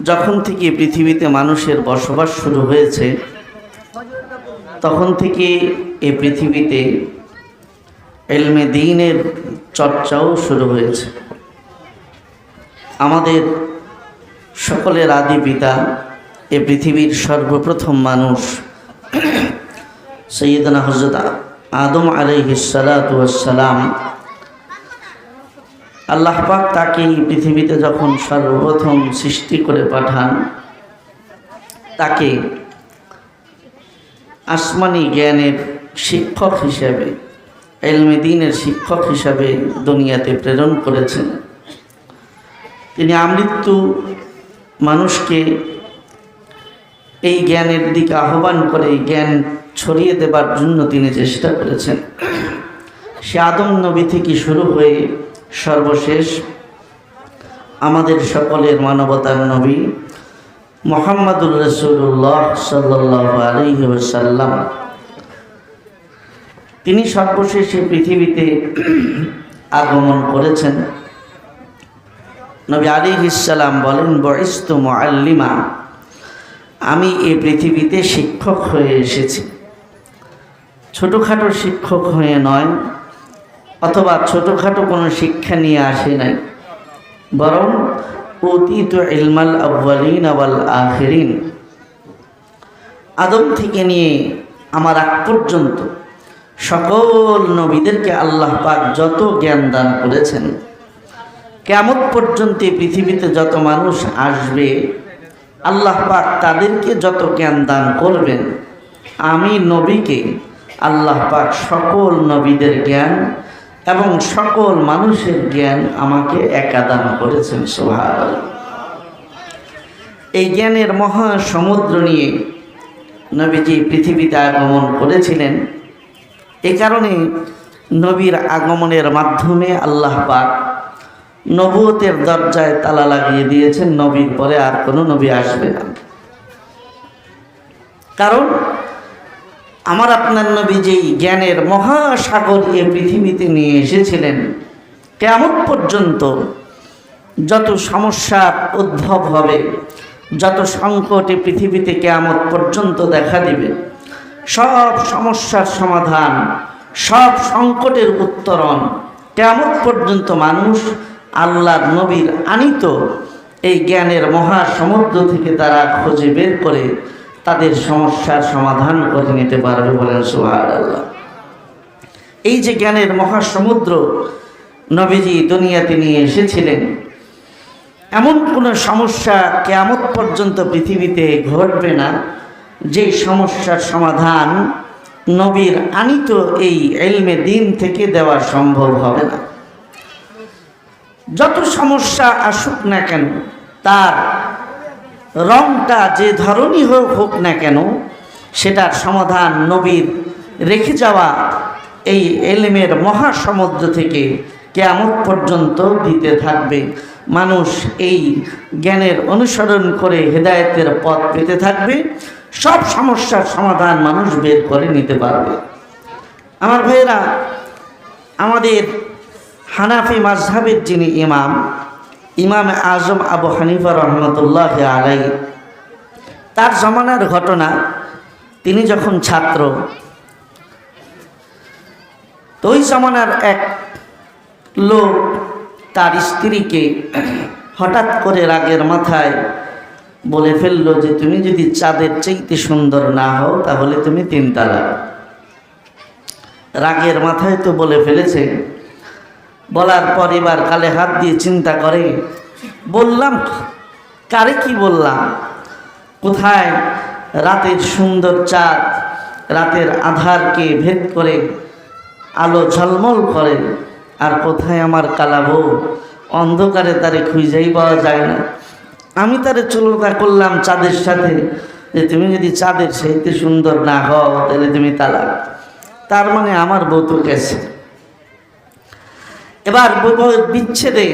যখন থেকে পৃথিবীতে মানুষের বসবাস শুরু হয়েছে তখন থেকে এই পৃথিবীতে ইলমে দ্বীনের চর্চাও শুরু হয়েছে। আমাদের সকলের আদি পিতা, এ পৃথিবীর সর্বপ্রথম মানুষ সৈয়দনা হযরত আদম আলাইহিস সালাতু ওয়াস সালাম, আল্লাহ পাক তাকে এই পৃথিবীতে যখন সর্বপ্রথম সৃষ্টি করে পাঠান, তাকে আসমানি জ্ঞানের শিক্ষক হিসেবে, ইলমে দ্বীনের শিক্ষক হিসাবে দুনিয়াতে প্রেরণ করেছেন। তিনি আমৃত্যু মানুষকে এই জ্ঞানের দিকে আহ্বান করে জ্ঞান ছড়িয়ে দেবার জন্য তিনি চেষ্টা করেছেন। সে আদম নবী থেকে শুরু হয়ে সর্বশেষ আমাদের সকলের মানবতার নবী মুহাম্মদুর রাসূলুল্লাহ সাল্লাল্লাহু আলাইহি ওয়াসাল্লাম, তিনি সর্বশেষে পৃথিবীতে আগমন করেছেন। নবী আলাইহিস সালাম বলেন, বুইসতু মুআল্লিমা, আমি এই পৃথিবীতে শিক্ষক হয়ে এসেছি। ছোটোখাটো শিক্ষক হয়ে নয়, অথবা ছোটোখাটো কোনো শিক্ষা নিয়ে আসে নাই, বরং উতীতু ইলমাল আউয়ালিন ওয়াল আখিরিন, আদম থেকে নিয়ে আমার আগ পর্যন্ত সকল নবীদেরকে আল্লাহ পাক যত জ্ঞান দান করেছেন, কিয়ামত পর্যন্ত পৃথিবীতে যত মানুষ আসবে আল্লাহ পাক তাদেরকে যত জ্ঞান দান করবেন, আমি নবীকে আল্লাহ পাক সকল নবীদের জ্ঞান এবং সকল মানুষের জ্ঞান আমাকে একা দান করেছেন। সুবহানাল্লাহ। এই জ্ঞানের মহা সমুদ্র নিয়ে নবীজি পৃথিবীতে আগমন করেছিলেন। এ কারণে নবীর আগমনের মাধ্যমে আল্লাহ পাক নবুয়তের দরজায় তালা লাগিয়ে দিয়েছেন, নবীর পরে আর কোনো নবী আসবে না। কারণ আমার আপনার নবী যেই জ্ঞানের মহাসাগর এ পৃথিবীতে নিয়ে এসেছিলেন, কিয়ামত পর্যন্ত যত সমস্যার উদ্ভব হবে, যত সংকট এ পৃথিবীতে কিয়ামত পর্যন্ত দেখা দিবে, সব সমস্যার সমাধান, সব সংকটের উত্তরণ কিয়ামত পর্যন্ত মানুষ আল্লাহর নবীর আনিত এই জ্ঞানের মহাসমুদ্র থেকে তারা খুঁজে বের করে তাদের সমস্যার সমাধান করে নিতে পারবে। বলেন সুবহানাল্লাহ। এই যে জ্ঞানের মহাসমুদ্র নবীজি দুনিয়াতে নিয়ে এসেছিলেন, এমন কোনো সমস্যা কিয়ামত পর্যন্ত পৃথিবীতে ঘটবে না যে সমস্যার সমাধান নবীর আনিত এই ইলমে দ্বীন থেকে দেওয়া সম্ভব হবে না। যত সমস্যা আসুক না কেন, তার রংটা যে ধরনই হোক না কেন, সেটার সমাধান নবীর রেখে যাওয়া এই ইলমের মহাসমুদ্র থেকে কিয়ামত পর্যন্ত দিতে থাকবে। মানুষ এই জ্ঞানের অনুসরণ করে হেদায়েতের পথ পেতে থাকবে, সব সমস্যার সমাধান মানুষ বের করে নিতে পারবে। আমার ভাইয়েরা, আমাদের হানাফি মাযহাবের যিনি ইমাম আজম আবু হানিফা রহমতুল্লাহ আলাইহি, তার জমানার ঘটনা, তিনি যখন ছাত্র, তো ওই জমানার এক লোক তার স্ত্রীকে হঠাৎ করে রাগের মাথায় বলে ফেললো যে তুমি যদি চাঁদের চাইতে সুন্দর না হও তাহলে তুমি 3 তালাক। রাগের মাথায় তো বলে ফেলেছে, বলার পর এবার গালে হাত দিয়ে চিন্তা করে, বললাম কারে কি বললাম, কোথায় রাতের সুন্দর চাঁদ রাতের আধারকে ভেদ করে আলো ঝলমল করে, আর কোথায় আমার কালা বউ, অন্ধকারে তারে খুঁজেই পাওয়া যায় না। আমি তারে চলতা করলাম চাঁদের সাথে যে তুমি যদি চাঁদের চাইতে সুন্দর না হও তাহলে তুমি তালাক। তার মানে আমার বউ তো গেছে। এবার বউয়ের বিচ্ছেদে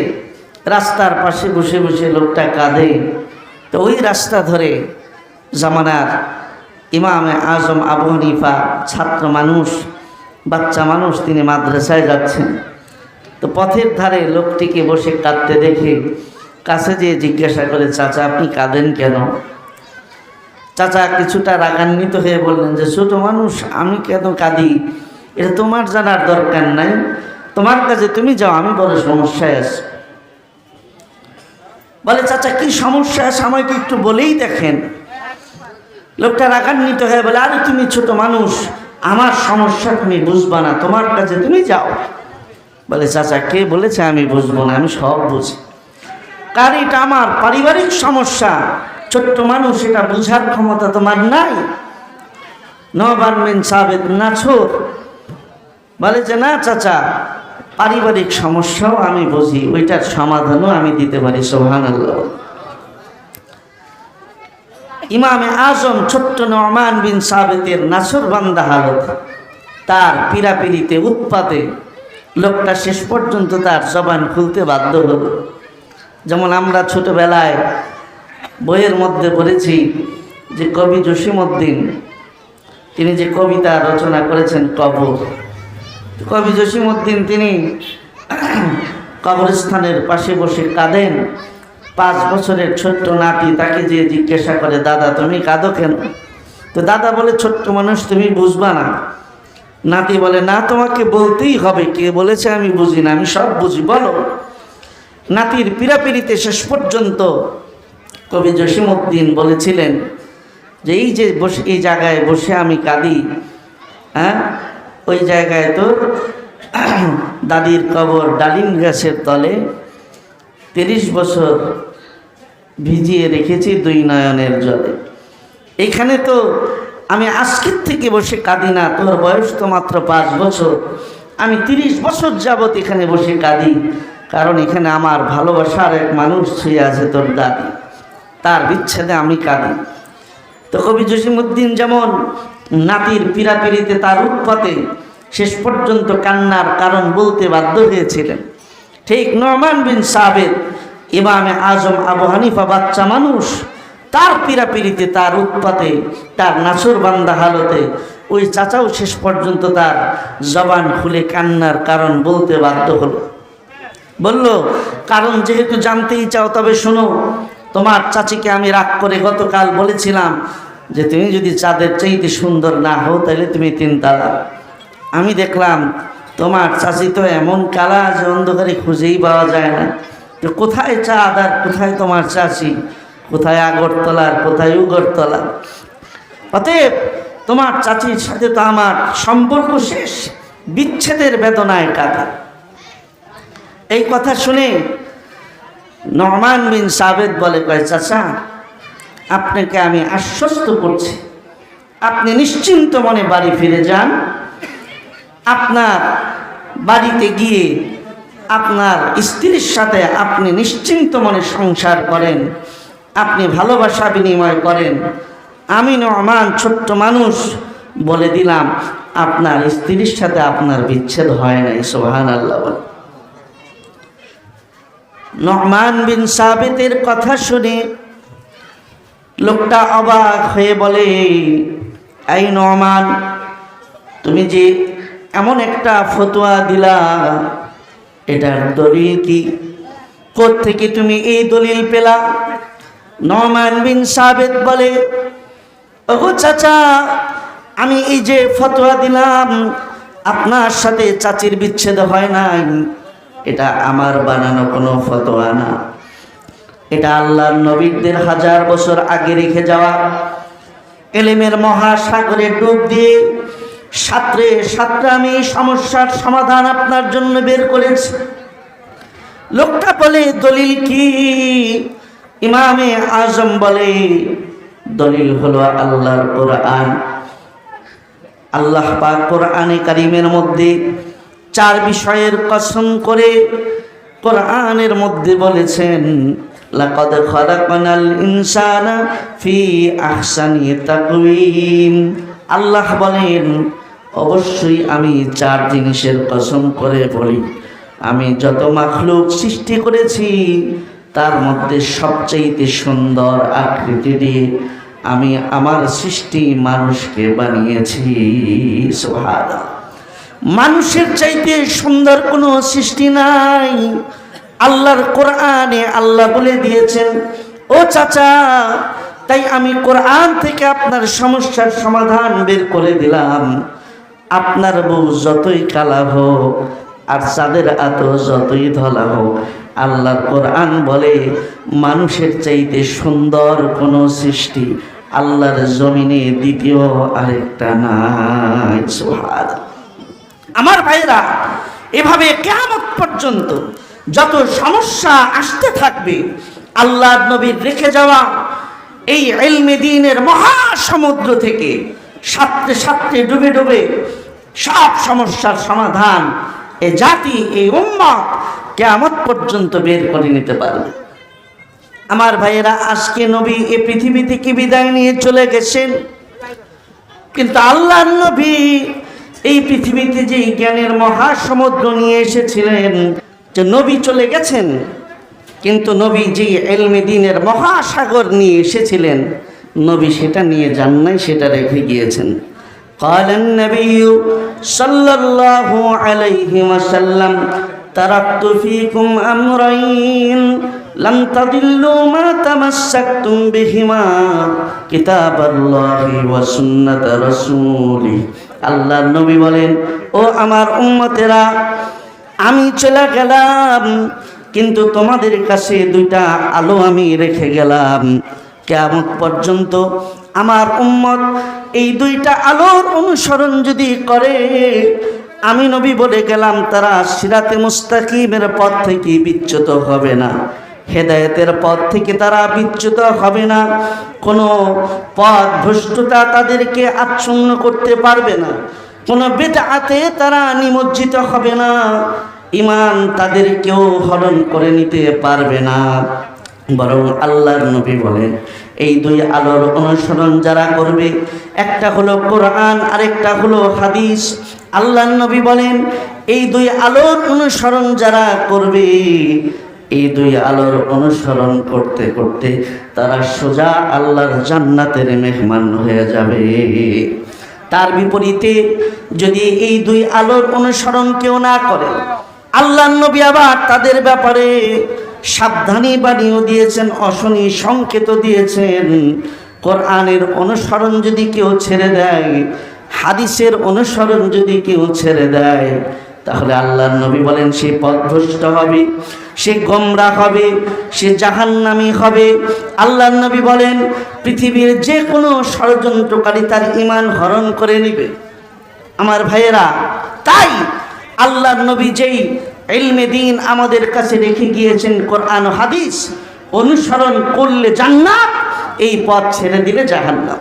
রাস্তার পাশে বসে বসে লোকটা কাঁদে। তো ওই রাস্তা ধরে জামানার ইমামে আজম আবু হানিফা, ছাত্র মানুষ, বাচ্চা মানুষ, তিনি মাদ্রাসায় যাচ্ছেন। তো পথের ধারে লোকটিকে বসে কাঁদতে দেখে কাছে যেয়ে জিজ্ঞাসা করে, চাচা আপনি কাঁদেন কেন? চাচা কিছুটা রাগান্বিত হয়ে বললেন যে, ছোট মানুষ, আমি কেন কাঁদি এটা তোমার জানার দরকার নাই, তোমার কাছে তুমি যাও, আমি বড় সমস্যায় আছি। বলে, চাচা কি সমস্যা আছে আমাকে একটু বলেই দেখেন। লোকটা রাগান্বিত হয়ে বলে, আরে তুমি ছোট মানুষ, আমার সমস্যা তুমি বুঝবা না, তোমার কাছে তুমি যাও। বলে, চাচা কে বলেছে আমি বুঝবো না, আমি সব বুঝি, কারণ এটা আমার পারিবারিক সমস্যা, ছোট্ট মানুষ, এটা বুঝার ক্ষমতা তোমার নাই। নোমান বিন সাবিত নাছোর বলে যে, না চাচা, পারিবারিক সমস্যাও আমি বুঝি, ওইটার সমাধানও আমি দিতে পারি। সুবহানাল্লাহ। ইমামে আজম ছোট্ট নোমান বিন সাবিতের নাছোর বান্দা হালত, তার পীড়াপিড়িতে উৎপাতে লোকটা শেষ পর্যন্ত তার জবান খুলতে বাধ্য হলো। যেমন আমরা ছোটবেলায় বইয়ের মধ্যে পড়েছি যে কবি জসিমউদ্দিন, তিনি যে কবিতা রচনা করেছেন কবর, কবি জসিমউদ্দিন তিনি কবরস্থানের পাশে বসে কাঁদেন। 5 বছরের ছোট্ট নাতি তাকে যে জিজ্ঞাসা করে, দাদা তুমি কাঁদো কেন? তো দাদা বলে, ছোট্ট মানুষ তুমি বুঝবা না। নাতি বলে, না তোমাকে বলতেই হবে, কে বলেছে আমি বুঝি না, আমি সব বুঝি, বলো। নাতির পীড়াপিড়িতে শেষ পর্যন্ত কবি জসিমউদ্দিন বলেছিলেন যে, এই যে বসে, এই জায়গায় বসে আমি কাঁদি, হ্যাঁ, ওই জায়গায় তো দাদির কবর ডালিম গাছের তলে 30 বছর ভিজিয়ে রেখেছি 2 নয়নের জলে। এখানে তো আমি আজকের থেকে বসে কাঁদি না, তোর বয়স তো মাত্র 5 বছর, আমি 30 বছর যাবত এখানে বসে কাঁদি, কারণ এখানে আমার ভালোবাসার এক মানুষ শুয়ে আছে, তোর দাদি, তার বিচ্ছেদে আমি কাঁদি। তো কবি জসিমউদ্দিন যেমন নাতির পীড়াপিড়িতে, তার উৎপাতে শেষ পর্যন্ত কান্নার কারণ বলতে বাধ্য হয়েছিলেন, ঠিক নোমান বিন সাবিত ইমামে আজম আবু হানিফা বাচ্চা মানুষ, তার পীড়াপিড়িতে, তার উৎপাতে, তার নাছোর বান্দা হালতে ওই চাচাও শেষ পর্যন্ত তার জবান খুলে কান্নার কারণ বলতে বাধ্য হলো। বলল, কারণ যেহেতু জানতেই চাও, তবে শোনো, তোমার চাচিকে আমি রাগ করে গতকাল বলেছিলাম যে তুমি যদি চাঁদের চাইতে সুন্দর না হও তাহলে তুমি 3 তালাক। আমি দেখলাম তোমার চাচি তো এমন কালা যে অন্ধকারে খুঁজেই পাওয়া যায় না, তো কোথায় চাঁদ আর কোথায় তোমার চাচি, কোথায় আগরতলার কোথায় উগরতলা, অতএব তোমার চাচির সাথে তো আমার সম্পর্ক শেষ, বিচ্ছেদের বেদনায় কাঁদে। এই কথা শুনে নোমান বিন সাবিত বলে, কয় চাচা, আপনাকে আমি আশ্বস্ত করছি, আপনি নিশ্চিন্ত মনে বাড়ি ফিরে যান, আপনার বাড়িতে গিয়ে আপনার স্ত্রীর সাথে আপনি নিশ্চিন্ত মনে সংসার করেন, আপনি ভালোবাসা বিনিময় করেন। আমি নোমান ছোট্ট মানুষ বলে দিলাম, আপনার স্ত্রীর সাথে আপনার বিচ্ছেদ হয় নাই। সুবহানাল্লাহ। নোমান বিন সাবিতের কথা শুনে লোকটা অবাক হয়ে বলে, এই নোমান, তুমি যে এমন একটা ফতোয়া দিলা, এটার দলিল কি? কোত্থেকে তুমি এই দলিল পেলা? নোমান বিন সাবিত বলে, ওগো চাচা, আমি এই যে ফতোয়া দিলাম আপনার সাথে চাচির বিচ্ছেদ হয় নাই, এটা আমার বানানো কোনো ফতোয়া না, এটা আল্লাহর নবীদের 1000 বছর আগে রেখে যাওয়া এলেমের মহাসাগরে ডুব দিয়ে সাঁতরে সাঁতরে আমি সমস্যার সমাধান আপনার জন্য বের করেছি। লোকটা বলে, দলিল কি? ইমামে আজম বলে, দলিল হলো আল্লাহর কোরআন। আল্লাহ পাক কোরআনে কারিমের মধ্যে 4 বিষয়ের কসম করে কোরআনের মধ্যে বলেছেন, লাকাদ খালাকনাল ইনসানা ফি আহসানি তাকওয়িম। আল্লাহ বলেন, অবশ্যই আমি 4 জিনিসের কসম করে বলি, আমি যত মাখলুক সৃষ্টি করেছি তার মধ্যে সবচেয়ে সুন্দর আকৃতি দিয়ে আমি আমার সৃষ্টি মানুষকে বানিয়েছি। সুবহানাল্লাহ। মানুষের চাইতে সুন্দর কোনো সৃষ্টি নাই। আল্লাহর কোরআনে আল্লাহ বলে দিয়েছেন, ও চাচা, তাই আমি কোরআন থেকে আপনার সমস্যার সমাধান বের করে দিলাম। আপনার বউ যতই কালা হোক আর চাঁদের আতো যতই ধলা হোক, আল্লাহর কোরআন বলে মানুষের চাইতে সুন্দর কোনো সৃষ্টি আল্লাহর জমিনে দ্বিতীয় আরেকটা নাই। সুবহানাল্লাহ। আমার ভাইরা, এভাবে কিয়ামত পর্যন্ত যত সমস্যা আসতে থাকবে, আল্লাহর নবীর রেখে যাওয়া এই ইলমে দ্বীনের মহাসমুদ্র থেকে সাঁতরে সাঁতরে ডুবে ডুবে সব সমস্যার সমাধান এ জাতি, এই উম্মত কিয়ামত পর্যন্ত বের করে নিতে পারবে। আমার ভাইয়েরা, আজকে নবী এ পৃথিবী থেকে বিদায় নিয়ে চলে গেছেন, কিন্তু আল্লাহর নবী এই পৃথিবীতে যে জ্ঞানের মহাসমুদ্র নিয়ে এসেছিলেন, যে নবী চলে গেছেন, কিন্তু নবী যে ইলমে দ্বীনের মহাসাগর নিয়ে এসেছিলেন, নবী সেটা নিয়ে যান নাই, সেটা রেখে গিয়েছেন। قال النبي صلى الله عليه وسلم تركت فيكم أمرين لن تضلوا ما تمسكتم بهما كتاب الله وسنة رسوله। আল্লাহর নবী বলেন, ও আমার উম্মতেরা, আমি চলে গেলাম, কিন্তু তোমাদের কাছে দুইটা আলো আমি রেখে গেলাম। কিয়ামত পর্যন্ত আমার উম্মত এই দুইটা আলোর অনুসরণ যদি করে, আমি নবী বলে গেলাম, তারা সিরাতে মুস্তাকিমের পথ থেকে বিচ্যুত হবে না, হেদায়েতের পথ থেকে তারা বিচ্যুত হবে না, কোনো পথ ভ্রষ্টতা তাদেরকে আচ্ছন্ন করতে পারবে না, কোনো বিদআতে তারা নিমজ্জিত হবে না, ঈমান তাদেরকেও হরণ করে নিতে পারবে না। বরং আল্লাহর নবী বলেন, এই দুই আলোর অনুসরণ যারা করবে, একটা হলো কোরআন, আরেকটা হলো হাদিস। আল্লাহর নবী বলেন, এই দুই আলোর অনুসরণ যারা করবে, এই দুই আলোর অনুসরণ করতে করতে তারা সোজা আল্লাহর জান্নাতের মেহমান হয়ে যাবে। তার বিপরীতে যদি এই দুই আলোর অনুসরণ কেউ না করে, আল্লাহর নবী আবার তাদের ব্যাপারে সাবধানী বাণীও দিয়েছেন, অশনি সংকেত দিয়েছেন। কোরআনের অনুসরণ যদি কেউ ছেড়ে দেয়, হাদিসের অনুসরণ যদি কেউ ছেড়ে দেয়, তাহলে আল্লাহর নবী বলেন সে পথভ্রষ্ট হবে, সে গোমরাহ হবে, সে জাহান্নামী হবে। আল্লাহর নবী বলেন পৃথিবীর যে কোনো ষড়যন্ত্রকারী তার ঈমান হরণ করে নেবে। আমার ভাইয়েরা, তাই আল্লাহর নবী যেই ইলমে দ্বীন আমাদের কাছে রেখে গিয়েছেন, কোরআন ও হাদিস অনুসরণ করলে জান্নাত, এই পথ ছেড়ে দিলে জাহান্নাম।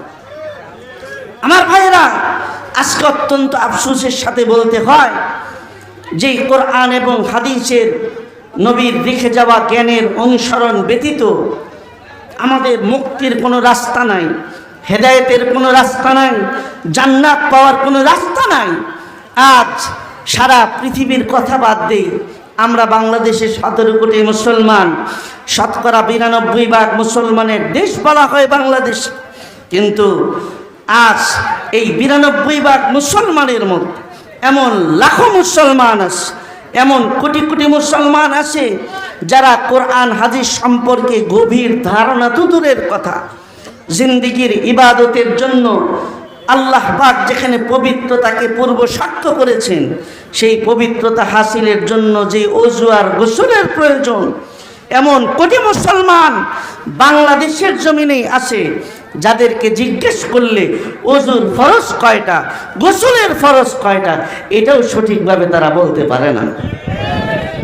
আমার ভাইয়েরা, আজকে অত্যন্ত আফসোসের সাথে বলতে হয় যে কোরআন এবং হাদিসের নবীর রেখে যাওয়া জ্ঞানের অনুসরণ ব্যতীত আমাদের মুক্তির কোনো রাস্তা নাই, হেদায়েতের কোনো রাস্তা নাই, জান্নাত পাওয়ার কোনো রাস্তা নাই। আজ সারা পৃথিবীর কথা বাদ দেই, আমরা বাংলাদেশের 17 কোটি মুসলমান, শতকরা 92% মুসলমানের দেশ বলা হয় বাংলাদেশ, কিন্তু আজ এই 92% মুসলমানের মধ্যে এমন লাখো মুসলমান আছে, এমন কোটি কোটি মুসলমান আছে যারা কোরআন হাদিস সম্পর্কে গভীর ধারণা তো দূরের কথা, জিন্দেগির ইবাদতের জন্য আল্লাহ পাক যেখানে পবিত্রতাকে পূর্ব শর্ত করেছেন, সেই পবিত্রতা হাসিলের জন্য যে ওযু আর গোসলের প্রয়োজন, এমন কোটি মুসলমান বাংলাদেশের জমিনেই আছে যাদেরকে জিজ্ঞেস করলে ওযুর ফরজ কয়টা, গোসলের ফরজ কয়টা, এটাও সঠিকভাবে তারা বলতে পারে না।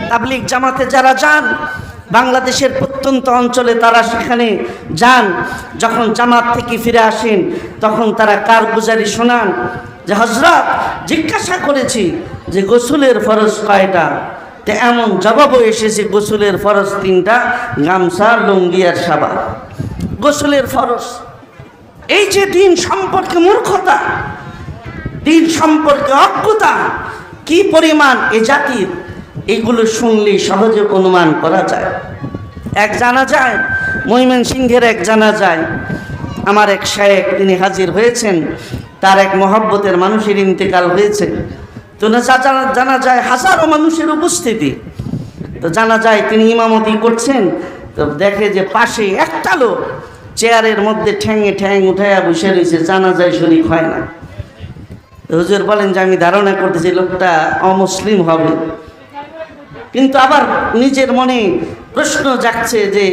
তাবলীগ জামাতে যারা যান, বাংলাদেশের প্রত্যন্ত অঞ্চলে তারা সেখানে যান, যখন জামাত থেকে ফিরে আসেন তখন তারা কারগুজারি শোনান যে হযরত জিজ্ঞাসা করেছি যে গোসলের ফরজ কয়টা, তো এমন জবাবও এসেছে গোসলের ফরজ 3টা, গামছা, লুঙ্গি আর সাবান। গোসলের ফরজ, এই যে দিন সম্পর্কে মূর্খতা, দিন সম্পর্কে অজ্ঞতা কি পরিমাণ এ জাতির, এগুলো শুনলেই সহজে অনুমান করা যায়। এক জানাজায়, ময়মনসিংহের এক জানাজায় আমার এক শায়েখ তিনি হাজির হয়েছেন, তার এক মহব্বতের মানুষের ইন্তেকাল হয়েছে। তো জানা যায় হাজারো মানুষের উপস্থিতি। তো তো জানা যায় তিনি ইমামতি করছেন, তো দেখে যে পাশে একটা লোক চেয়ারের মধ্যে ঠ্যাঙে ঠ্যাং উঠাইয়া বসে রয়েছে, জানাজায় শরীক হয় না। হুজুর বলেন যে আমি ধারণা করতেছি লোকটা অমুসলিম হবে, কিন্তু আবার নিজের মনে প্রশ্ন জাগছে যে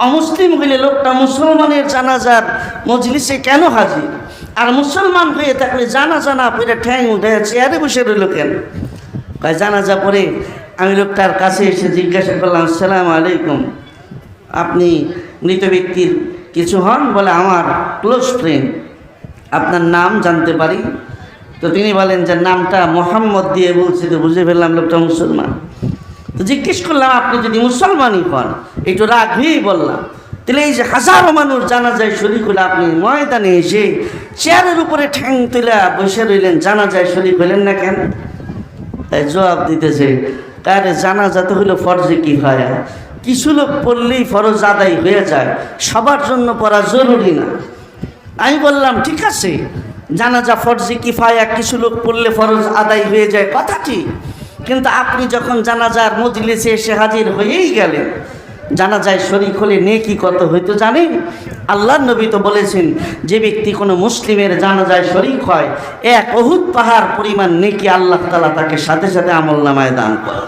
অমুসলিম হইলে লোকটা মুসলমানের জানাজার মজলিসে কেন হাজির, আর মুসলমান হয়ে থাকলে জানাজা না পড়ে ঠ্যাং উঠে চেয়ারে বসে রইল কেন? জানাজা পড়ে আমি লোকটার কাছে এসে জিজ্ঞাসা করলাম, আসসালামু আলাইকুম, আপনি মৃত ব্যক্তির কিছু হন? বলে আমার ক্লোজ ফ্রেন্ড, আপনার নাম জানতে পারি? তো তিনি বলেন যে নামটা মোহাম্মদ দিয়ে বলছি। তো বুঝে ফেললাম লোকটা মুসলমান। তো জিজ্ঞেস করলাম, আপনি যদি মুসলমানই হন, একটু রাগ হয়েই বললাম, তাহলে এই যে হাজারো মানুষ জানাজায় শরীক হলে আপনি ময়দানে এসে চেয়ারের উপরে ঠ্যাং তুলে বসে রইলেন, জানাজায় শরীক হলেন না কেন? তাই জবাব দিতেছে, তারে জানাজা তো হইল ফরজে কিফায়া, কিছু লোক পড়লেই ফরজ আদায় হয়ে যায়, সবার জন্য পড়া জরুরি না। আমি বললাম ঠিক আছে, জানাজা ফরজে কিফায়া, কিছু লোক পড়লে ফরজ আদায় হয়ে যায়, কথা ঠিক, কিন্তু আপনি যখন জানাজার মজলিসে এসে হাজির হয়েই গেলেন, জানাজায় শরীক হলে নেকি কত হইতো জানেন? আল্লাহর নবী তো বলেছেন, যে ব্যক্তি কোনো মুসলিমের জানাজায় শরীক হয়, এক উহুদ পাহাড় পরিমাণ নেকি আল্লাহ তাআলা তাকে সাথে সাথে আমলনামায় দান করে।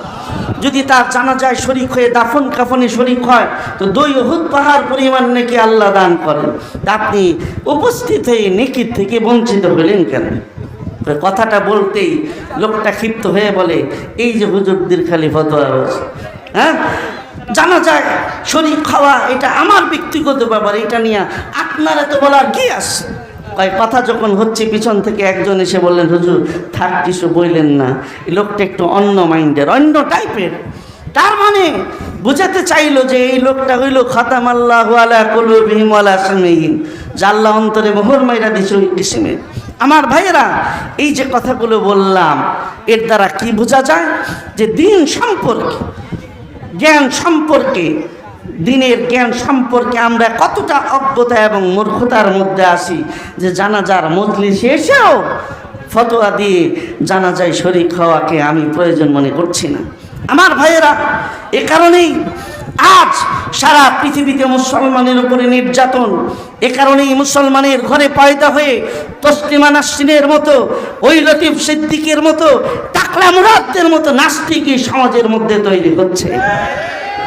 যদি তার জানাজায় শরীক হয়ে দাফন কাফনে শরীক হয়, তো 2 উহুদ পাহাড় পরিমাণ নেকি আল্লাহ দান করেন। আপনি উপস্থিত হয়ে নেকির থেকে বঞ্চিত হলেন কেন? কথাটা বলতেই লোকটা ক্ষিপ্ত হয়ে বলে, এই যে হুজুরদের খালি ফতোয়া রয়েছে, হ্যাঁ, জানা যায় শরীক খাওয়া এটা আমার ব্যক্তিগত ব্যাপার, এটা নিয়ে আপনারা তো বলার কি আছে? কথা যখন হচ্ছে পিছন থেকে একজন এসে বললেন, হুজুর থাক কিছু বললেন না, এই লোকটা একটু অন্য মাইন্ডের, অন্য টাইপের। তার মানে বুঝাতে চাইলো যে এই লোকটা হইল খাতামাল্লাহু আলা কুলুবিহিম ওয়া আলা সামিহিম, যে আল্লাহ অন্তরে মোহর মাইরা দিছে ওই কিসিমে। আমার ভাইয়েরা, এই যে কথাগুলো বললাম, এর দ্বারা কি বোঝা যায়? যে দিন সম্পর্কে, জ্ঞান সম্পর্কে, দিনের জ্ঞান সম্পর্কে আমরা কতটা অজ্ঞতা এবং মূর্খতার মধ্যে আছি, যে জানাজার মজলিসে এসেও ফতোয়া দিয়ে জানাজায় শরীক হওয়াকে আমি প্রয়োজন মনে করছি না। আমার ভাইয়েরা, এ কারণেই আজ সারা পৃথিবীতে মুসলমানের উপরে নির্যাতন। এ কারণেই মুসলমানের ঘরে পয়দা হয়ে তসলিমা নাসরিনের মতো, ওই লতিফ সিদ্দিকের মতো, টাকলা মুরাদদের মতো নাস্তিকই সমাজের মধ্যে তৈরি হচ্ছে।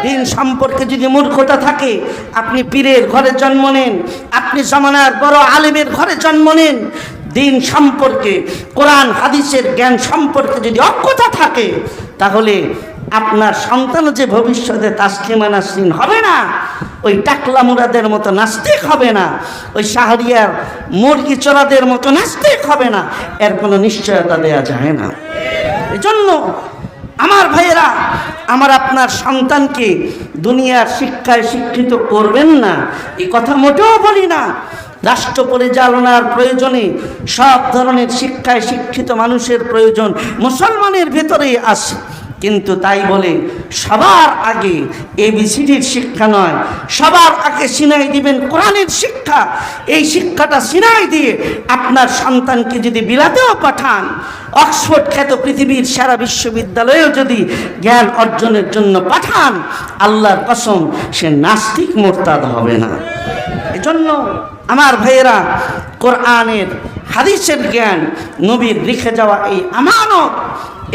দিন সম্পর্কে যদি মূর্খতা থাকে, আপনি পীরের ঘরে জন্ম নেন, আপনি জামানার বড় আলেমের ঘরে জন্ম নেন, দিন সম্পর্কে, কোরআন হাদিসের জ্ঞান সম্পর্কে যদি অজ্ঞতা থাকে, তাহলে আপনার সন্তানও যে ভবিষ্যতে তাসলিমা নাসরিন হবে না, ওই টাকলা মুরাদের মতো নাস্তিক হবে না, ওই শাহরিয়ার মুরগি চোরাদের মতো নাস্তিক হবে না, এর কোনো নিশ্চয়তা দেয়া যায় না। এজন্য আমার ভাইয়েরা, আমার আপনার সন্তানকে দুনিয়ার শিক্ষায় শিক্ষিত করবেন না, এই কথা মোটেও বলি না। রাষ্ট্র পরিচালনার প্রয়োজনে সব ধরনের শিক্ষায় শিক্ষিত মানুষের প্রয়োজন মুসলমানের ভেতরেই আছে, কিন্তু তাই বলে সবার আগে ABCDর শিক্ষা নয়, সবার আগে সিনাই দিবেন কোরআনের শিক্ষা। এই শিক্ষাটা সিনাই দিয়ে আপনার সন্তানকে যদি বিলাতেও পাঠান, অক্সফোর্ড খ্যাত পৃথিবীর সারা বিশ্ববিদ্যালয়েও যদি জ্ঞান অর্জনের জন্য পাঠান, আল্লাহর কসম সে নাস্তিক মোরতাদ হবে না। এজন্য আমার ভাইয়েরা, কোরআনের হাদিসের জ্ঞান, নবীর রেখে যাওয়া এই আমানত,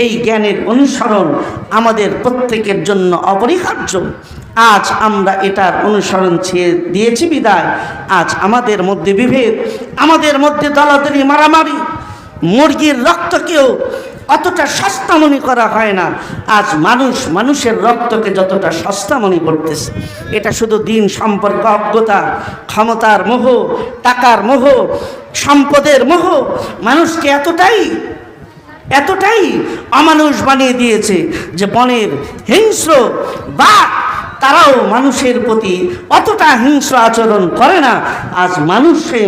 এই জ্ঞানের অনুসরণ আমাদের প্রত্যেকের জন্য অপরিহার্য। আজ আমরা এটার অনুসরণ ছেড়ে দিয়েছি বিদায় আজ আমাদের মধ্যে বিভেদ, আমাদের মধ্যে দলাদলি, মারামারি। মুরগির রক্তকেও অতটা সস্তা মনে করা হয় না। আজ মানুষ মানুষের রক্তকে যতটা সস্তা মনে করতেছে। এটা শুধু দিন সম্পর্কে অজ্ঞতা, ক্ষমতার মোহ, টাকার মোহ, সম্পদের মোহ মানুষকে এতটাই অমানুষ বানিয়ে দিয়েছে যে বনের হিংস্র বাঘ তারাও মানুষের প্রতি অতটা হিংস্র আচরণ করে না। আজ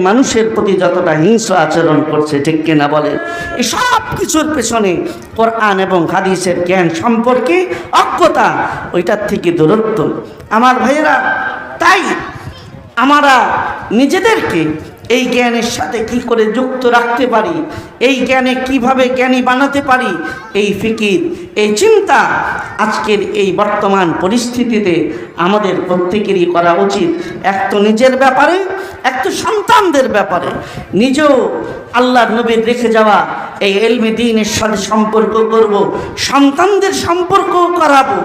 মানুষের প্রতি যতটা হিংস্র আচরণ করছে, ঠিক কিনা বলেন? এই সব কিছুর পেছনে কোরআন এবং হাদিসের জ্ঞান সম্পর্কে অজ্ঞতা, ওইটার থেকে দূরত্ব। আমার ভাইয়েরা, তাই আমরা নিজেদেরকে এই জ্ঞানের সাথে কি করে যুক্ত রাখতে পারি, এই জ্ঞানে কিভাবে জ্ঞানী বানাতে পারি, এই ফিকির, এই চিন্তা আজকের এই বর্তমান পরিস্থিতিতে আমাদের প্রত্যেকেরই করা উচিত। এক তো নিজের ব্যাপারে, এক তো সন্তানদের ব্যাপারে। নিজেও আল্লাহর নবীর রেখে যাওয়া এই ইলমে দ্বীনের সাথে সম্পর্ক করব, সন্তানদের সম্পর্ক করাবো।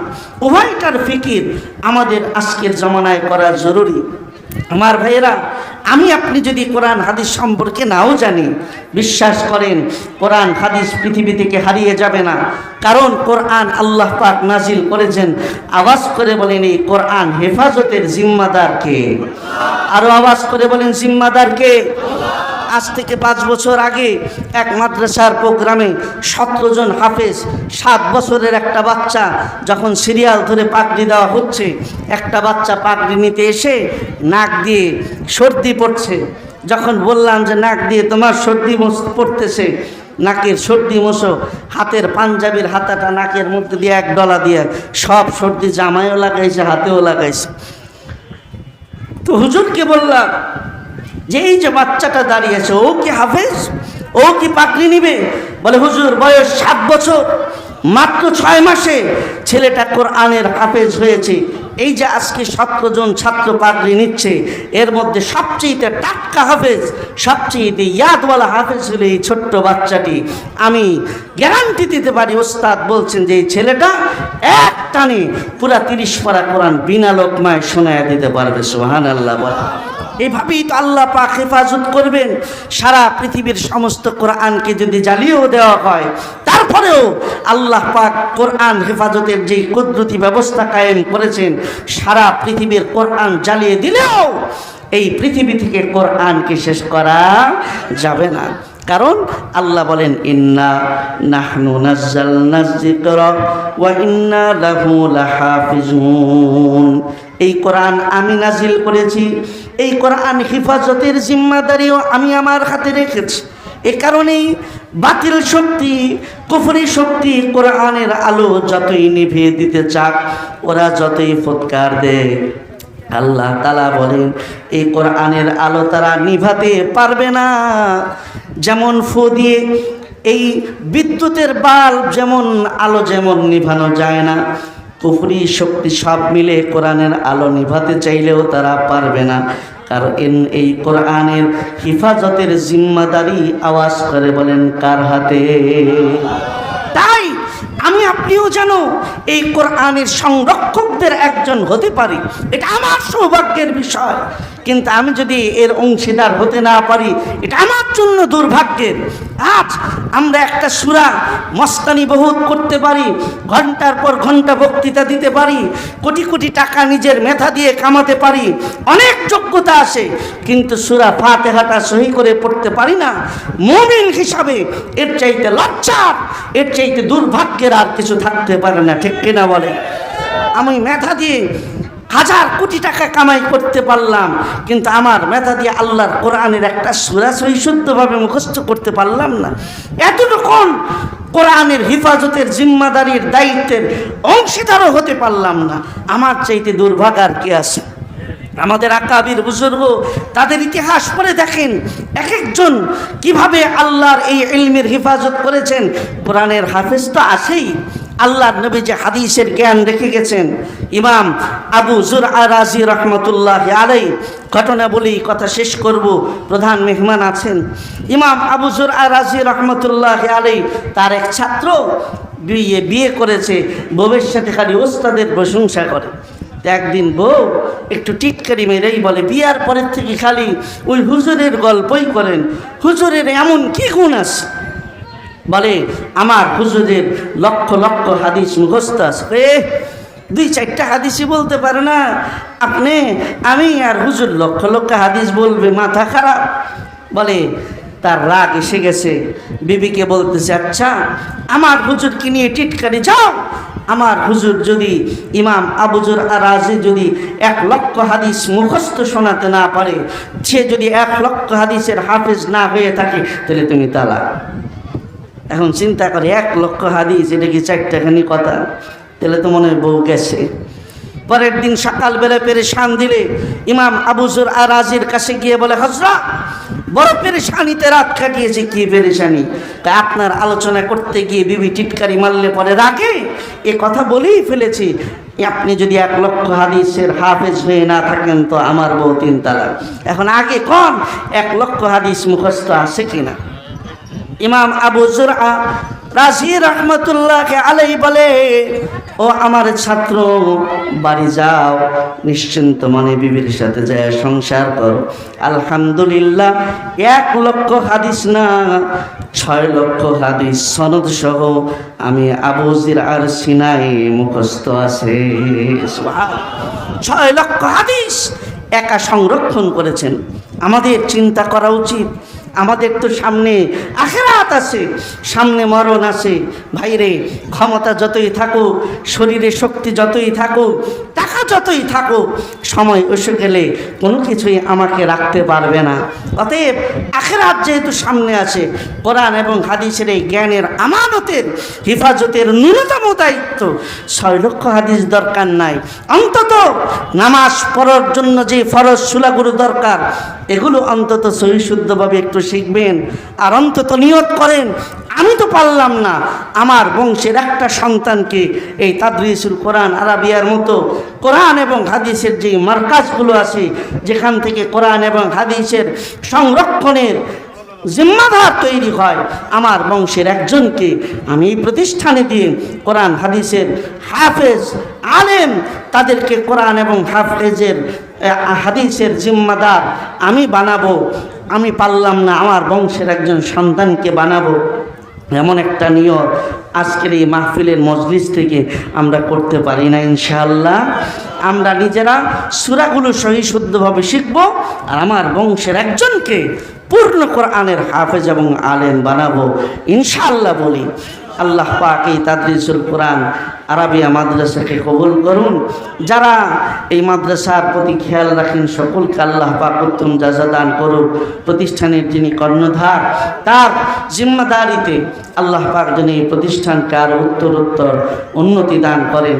উভয়টার ফিকির আমাদের আজকের জমানায় করা জরুরি। আমার ভাইয়েরা, আমি আপনি যদি কোরআন হাদিস সম্পর্কে নাও জানি, বিশ্বাস করেন কোরআন হাদিস পৃথিবী থেকে হারিয়ে যাবে না। কারণ কোরআন আল্লাহ পাক নাজিল করেছেন। আওয়াজ করে বলেন এই কোরআন হেফাজতের জিম্মাদার কে? আরো আওয়াজ করে বলেন জিম্মাদার কে? আজ থেকে 5 বছর আগে এক মাদ্রাসার প্রোগ্রামে 17 জন হাফেজ, 7 বছরের একটা বাচ্চা যখন সিরিয়াল ধরে পাগড়ি দেওয়া হচ্ছে, একটা বাচ্চা পাগড়ি নিতে এসে নাক দিয়ে সর্দি পড়ছে। যখন বললাম যে নাক দিয়ে তোমার সর্দি পড়তেছে, নাকের সর্দি মোছো, হাতের পাঞ্জাবির হাতাটা নাকের মধ্যে দিয়ে 1 ডলা দিয়ে সব সর্দি জামায়ও লাগাইছে, হাতেও লাগাইছে। তো হুজুরকে বললাম যে এই যে বাচ্চাটা দাঁড়িয়েছে, ও কি হাফেজ? ও কি পাগড়ি নিবে? বলে হুজুর বয়স 7 বছর, মাত্র 6 মাসে ছেলেটা কোরআনের হাফেজ হয়েছে। এই যে আজকে 17 জন ছাত্র পাগড়ি নিচ্ছে, এর মধ্যে সবচেয়ে টাটকা হাফেজ, সবচেয়ে ইয়াদওয়ালা হাফেজ হলো এই ছোট্ট বাচ্চাটি। আমি গ্যারান্টি দিতে পারি, ওস্তাদ বলছেন যে এই ছেলেটা এক টানে পুরা 30 পারা কোরআন বিনা লোকমায় শোনায় দিতে পারবে। সুবহানাল্লাহ। বলে এভাবেই তো আল্লাহ পাক হেফাজত করবেন। সারা পৃথিবীর সমস্ত কোরআনকে যদি জ্বালিয়েও দেওয়া হয়, তারপরেও আল্লাহ পাক কোরআন হেফাজতের যেই কুদরতি ব্যবস্থা কায়েম করেছেন, সারা পৃথিবীর কোরআন জ্বালিয়ে দিলেও এই পৃথিবী থেকে কোরআনকে শেষ করা যাবে না। কারণ আল্লাহ বলেন ইন্না নাহনু নাযালনায যিকরা ওয়া ইন্না লাহু লাহাফিজুন। এই কোরআন আমি নাজিল করেছি, এই কোরআন হেফাজতের জিম্মাদারিও আমি আমার হাতে রেখেছি। এ কারণেই বাতিল শক্তি, কুফরি শক্তি কোরআনের আলো যতই নিভিয়ে দিতে চাক, ওরা যতই ফুৎকার দেয়, আল্লাহ তাআলা বলেন এই কোরআনের আলো তারা নিভাতে পারবে না। যেমন ফু দিয়ে এই বিদ্যুতের বাল্ব যেমন আলো যেমন নিভানো যায় না, কুফরি শক্তি সব মিলে কোরআনের আলো নিভাতে চাইলেও তারা পারবে না। কারণ এই কোরআনের হেফাজতের জিম্মাদারি, আওয়াজ করে বলেন কার হাতে? তাই আমি আপনিও যেন এই কোরআনের সংরক্ষকদের একজন হতে পারি, এটা আমার সৌভাগ্যের বিষয়। কিন্তু আমি যদি এর অংশীদার হতে না পারি, এটা আমার জন্য দুর্ভাগ্যের। আজ আমরা একটা সূরা মস্তানি বহুত করতে পারি, ঘন্টার পর ঘন্টা বক্তৃতা দিতে পারি, কোটি কোটি টাকা নিজের মেধা দিয়ে কামাতে পারি, অনেক যোগ্যতা আছে, কিন্তু সূরা ফাতিহাটা সহি করে পড়তে পারি না। মুমিন হিসাবে এর চাইতে লজ্জার, এর চাইতে দুর্ভাগ্যের আর কিছু থাকতে পারে না। ঠিক কিনা বলে? আমি মেধা দিয়ে 1000 কোটি টাকা কামাই করতে পারলাম, কিন্তু আমার মেধা দিয়ে আল্লাহর কোরআনের একটা সূরা সহি শুদ্ধভাবে মুখস্থ করতে পারলাম না। এতটুকুন কোরআনের হেফাজতের জিম্মাদারির দায়িত্বের অংশীদারও হতে পারলাম না। আমার চাইতে দুর্ভাগ্য আর কি আছে? আমাদের আকাবির বুজুর্গ, তাদের ইতিহাস পড়ে দেখেন এক একজন কিভাবে আল্লাহর এই ইলমের হেফাজত করেছেন। কোরআনের হাফেজ তো আছেই, আল্লাহর নবী যে হাদিসের জ্ঞান রেখে গেছেন। ইমাম আবু যুরআ রাজি রহমতুল্লাহ আলাইহি, ঘটনা বলি কথা শেষ করব, প্রধান মেহমান আছেন। ইমাম আবু যুরআ রাজি রহমতুল্লাহ আলাইহি, তার এক ছাত্র বিয়ে করেছে, বউয়ের সাথে খালি ওস্তাদের প্রশংসা করে। একদিন বউ একটু টিটকারি মেরেই বলে, বিয়ার পরের থেকে খালি ওই হুজুরের গল্পই করেন, হুজুরের এমন কি গুণ আছে? বলে আমার হুজুরের লক্ষ লক্ষ হাদিস মুখস্থ আছে। 2-4টা হাদিসই বলতে পারে না আপনি, আমি আর হুজুর লক্ষ লক্ষ হাদিস বলবে, মাথা খারাপ। বলে তার রাগ এসে গেছে, বিবিকে বলতেছে আচ্ছা আমার হুজুরকে নিয়ে টিটকারি যাও, আমার হুজুর যদি ইমাম আবু যুরআ রাজি যদি 1 লক্ষ হাদিস মুখস্থ শোনাতে না পারে, সে যদি 1 লক্ষ হাদিসের হাফেজ না হয়ে থাকে, তাহলে তুমি তালাক। এখন চিন্তা করে 1 লক্ষ হাদিস, এটা কি 4টাখানি কথা? তাহলে তো মনে হয় বউ গেছে। পরের দিন সকালবেলা পেরেশান দিলে ইমাম আবু যুরআ রাজির কাছে গিয়ে বলে, হযরত বড় পেরেশানিতে রাত কাটিয়েছে। কি পেরেশানি? তা আপনার আলোচনা করতে গিয়ে বিবি টিটকারি মারলে পরে রাগে এ কথা বলেই ফেলেছি। আপনি যদি 1 লক্ষ হাদিসের হাফেজ হয়ে না থাকেন তো আমার বউ 3 তালাক। এখন আগে কোন 1 লক্ষ হাদিস মুখস্থ আছে কিনা? ইমাম আবু জুরআ রাজি রহমতুল্লাহ আলাইহি বলে, ও আমার ছাত্র, বাড়ি যাও, নিশ্চিন্ত মনে বিবির সাথে যায় সংসার করো। আলহামদুলিল্লাহ 1 লক্ষ হাদিস না, 6 লক্ষ হাদিস সনদ সহ আমি আবু জুরআর সিনায় মুখস্থ আছে। সুবহানাল্লাহ, 6 লক্ষ হাদিস একা সংরক্ষণ করেছেন। আমাদের চিন্তা করা উচিত, আমাদের তো সামনে আখিরাত আছে, সামনে মরণ আছে। ভাইরে, ক্ষমতা যতই থাকুক, শরীরে শক্তি যতই থাকুক, টাকা যতই থাকুক, সময় এসে গেলে কোনো কিছুই আমাকে রাখতে পারবে না। অতএব আখিরাত যেহেতু সামনে আছে, কোরআন এবং হাদিসের এই জ্ঞানের আমানতের হেফাজতের ন্যূনতম দায়িত্ব। 6 লক্ষ হাদিস দরকার নাই, অন্তত নামাজ পড়ার জন্য যে ফরজ সুলাগুলো দরকার, এগুলো অন্তত সহি শুদ্ধভাবে একটু শিখবেন। আর অন্তত নিয়ত করেন, আমি তো পারলাম না, আমার বংশের একটা সন্তানকে এই তাদরিসুল কোরআন আরাবিয়ার মতো কোরআন এবং হাদিসের যে মার্কাজগুলো আছে, যেখান থেকে কোরআন এবং হাদিসের সংরক্ষণের জিম্মাদার তৈরি হয়, আমার বংশের একজনকে আমি এই প্রতিষ্ঠানে দিয়ে কোরআন হাদিসের হাফেজ আলেম, তাদেরকে কোরআন এবং হাদিসের জিম্মাদার আমি বানাবো। আমি পারলাম না, আমার বংশের একজন সন্তানকে বানাবো। এমন একটা নিয়ত আজকের এই মাহফিলের মজলিস থেকে আমরা করতে পারি না ইনশাআল্লাহ। আমরা নিজেরা সূরাগুলো সহি শুদ্ধভাবে শিখব, আর আমার বংশের একজনকে পূর্ণ কোরআনের হাফেজ এবং আলেম বানাবো ইনশাআল্লাহ বলি। আল্লাহ পাক এই তাদরিসুল কোরআন আরাবিয়া মাদ্রাসাকে কবুল করুন। যারা এই মাদ্রাসার প্রতি খেয়াল রাখেন সকলকে আল্লাহ পাক উত্তম জাযা দান করুন। প্রতিষ্ঠানের যিনি কর্ণধার, তার জিম্মাদারিতে আল্লাহ পাক যেন এই প্রতিষ্ঠানকে আরও উত্তরোত্তর উন্নতি দান করেন।